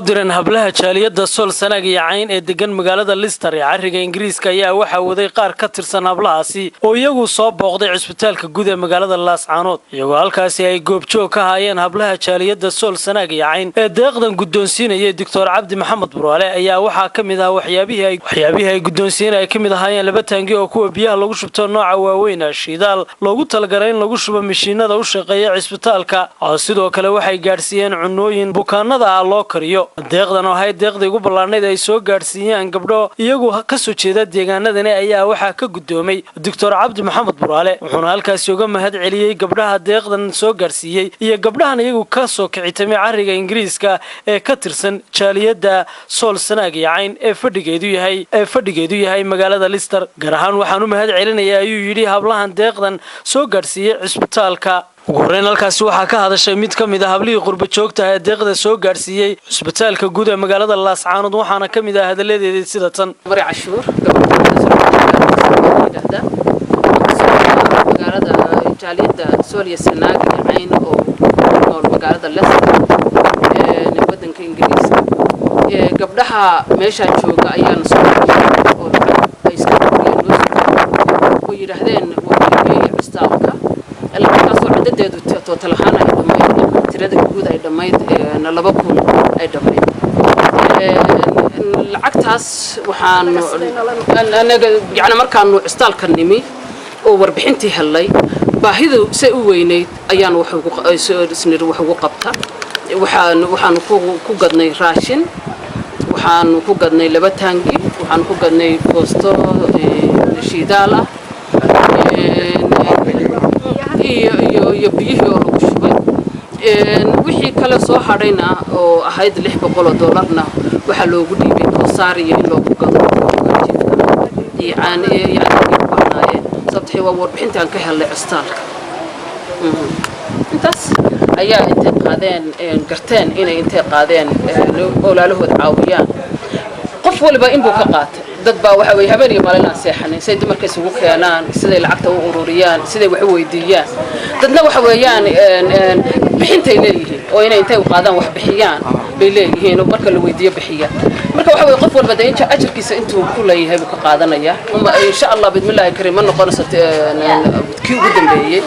diran hablaha jaaliyada Sool Sanaag iyo Cayn ee degan magaalada Leicester ee cariga Ingiriiska ayaa waxa waday qaar ka tirsan hablahaasi oo iyagu soo booqday cisbitaalka guud ee magaalada Laascaanood iyagoo halkaasi ay goobjoog ka hayeen hablaha jaaliyada Sool Sanaag iyo Cayn ee deeqdan guddoonsiinayay Dr. Cabdi Maxamed Buraale ayaa waxa kamid ah waxyaabihii ay guddoonsiinayay kamid ahaayeen laba taangi oo kuwa biyaha lagu shubto nooca waaweyn ah shidaal loogu talagalay in lagu shubo mishiinada u shaqeeya cisbitaalka sidoo kale waxay gaarsiiyeen cunooyin bukaanada loo kariyo deeqdan oo hay deeqdii ugu ballaarnayd ay soo gaarsiiyeen gabdho iyagu ka soo jeeda deegaanadani ayaa waxa ka guddoomay Dr. Cabdi Maxamed Buraale wuxuuna halkaas uga mahad celiyay gabdhaha deeqdan soo gaarsiiyay iyo gabdhahan iyagu ka soo kicitamay cariga Ingiriiska ee ka tirsan jaaliyada Sool Sanaag iyo Cayn ee fadhigeedu yahay magaalada Leicester gaar ahaan waxaan u mahad celinayaa ayuu yiri hablahan deeqdan soo gaarsiiyay cisbitaalka ugu horeyn halkaasi waxaa ka hadashay mid ka mid ah hablihii qurba joogta ee deeqda soo gaarsiiyay cisbitaalka guud ee magaalada Laascaanood waxaana ka mid ah hadaladeedii sida tan Mari Cashuur magaalada jaaliyada Sool Sanaag iyo Cayn oo magaalada Leicester ee wadanka Ingiriiska gabdhaha meesha jooga ayaan soo oo ay iska oo yiraahdeen cisbitaalka markaasoo cadadeedu tootalahaan ay dhammayd tirada guud ay dhammayd 2,000 ay dhammayd lacagtaas waxaan anaga yacni markaanu cisbitaalka nimi oo warbixintii helay baahidu say u weynayd ayaan wax ugu qabta waxaan ku gadnay raashin waxaan ku gadnay laba taangi waxaan ku gadnay boosto shidaal ah iyo biyihii oo lagu shubay wixii kale soo hadhayna oo ahayd $600 waxa loogu dhiibay koosaar iyo in loogu gado yani sababtoo waa warbixintaan ka helay cisbitaalka intaas ayaa intay qaadeen garteen inay intay qaadeen oolaalahood caawiyaan qof walba in buu ka qaatay dad baa waxa way habeen iyo maalin aan seexanay say dumarka isugu keenaan siday lacagta u ururiyaan siday wax weydiiyaan dadna waxa weeyaan bixintay leeyihiin oo inay intay u qaadaan wax bixiyaan bay leeyihiin oo marka la weydiiyo bixiyaan marka waxa way qof walba inta ajirkiisa intuu ku leeyahay buu ka qaadanaya uma insha Allah bidmilaahi kariim ma noqonayso kii ugu dambeeyay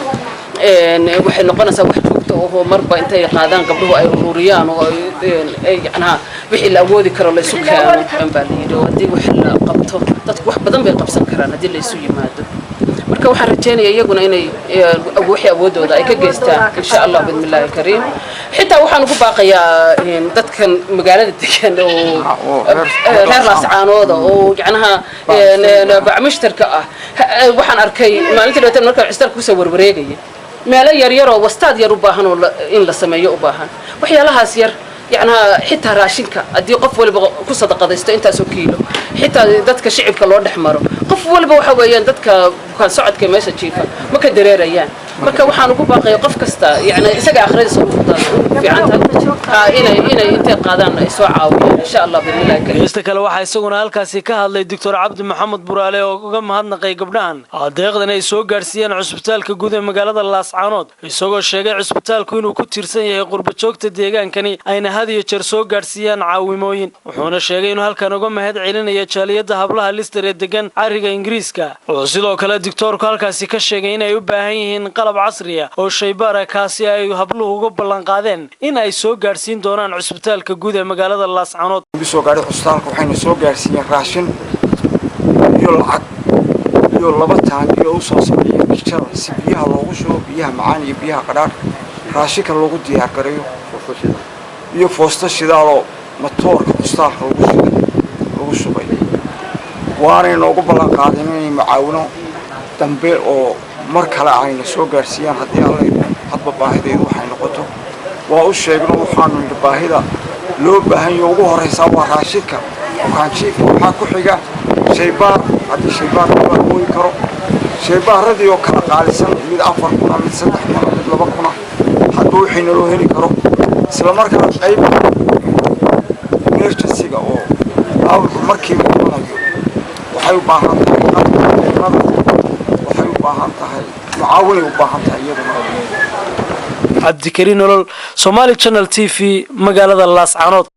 waxay noqonaysaa wax joogto oo marba intay qaadaan gabdhuhu ay ururiyaan oo ay yacnaha wixii la awoodi karo la isu keeno baa la yidhi haddii wax la qabto dadku wax badan bay qabsan karaan haddii la isu yimaado marka waxaan rajaynayaa iyaguna inay wixii awoodooda ay ka geystaan insha Allah bidmilaahi kariim xitaa waxaan ugu baaqayaa dadkan magaalada degan oo reer Laascaanood oo yacnaha bacmishtarka ah waxaan arkay maalintii dhawaan markaan cisbitaalka ku soo warwareegay meelo yar oo wastaad yar u baahan oo in la sameeyo u baahan waxyaalahaas yar yacnaha xitaa raashinka haddii qof walba ku sadaqadaysto intaasoo kiilo xitaa dadka shicibka loo dhex maro qof walba waxa weeyaan dadka bukaan socodka meesha jiifa ma ka dareerayaan marka waxaan ugu baaqayaa qof kasta yacni isaga akhriyadiisa u fiicantahay inay intay qaadaan ay soo caawiyaan insha Allah bidmilaahi kariim inta kale waxa isaguna halkaasi ka hadlay Dr. Cabdi Maxamed Buraale oo uga mahadnaqay gabdhahan deeqdan ay soo gaarsiiyeen cisbitaalka guud ee magaalada Laascaanood isagoo sheegay cisbitaalku inuu ku tirsan yahay qurba joogta deegaankani ayna had iyo jeer soo gaarsiiyaan caawimooyin wuxuuna sheegay inuu halkan uga mahad celinayo jaaliyada hablaha Leicester ee degan cariga Ingiriiska oo sidoo kale doctorku halkaasi ka sheegay in ay u baahan yihiin qalab casri ah oo shaybaar kaasi ay habluhu uga ballan qaadeen in ay soo gaarsiin doonaan cisbitaalka guud ee magaalada Laascaanood soo gaaray cisbitaalka waxayna soo gaarsiiyeen raashin iyo lacag iyo laba taangi oo soo sameeyay kichar si biyaha loogu shubo biyaha macaan iyo biyaha qadhaadh raashinka loogu diyaar gareeyo iyo foosto shidaal oo matoorka cisbitaalka lagu shubay waana inoogu ballan qaadeen inay macaawino dambe oo mar kale ayna soo gaarsiiyaan haddii alla hadba baahideedu waxay noqoto waa u sheegno waxaanu baahida loo baahan yahay ugu horeysa waa raashinka bukaan jiifka waxaa ku xiga shaybaar haddii shaybaar loo awoodi karo shaybaaradii oo kala qaalisan mid 4,000 mid 3,000 mid 2,000 hadduu wixii naloo heli karo isla markaana qayb emergency-ga oo awalku markiiba imanayo waxay u baahan tahay waxay u baahan tahay macaawin u baahan tahay iyaduna Cabdi Kariin Nolol Somali Channel TV magaalada Laascaanood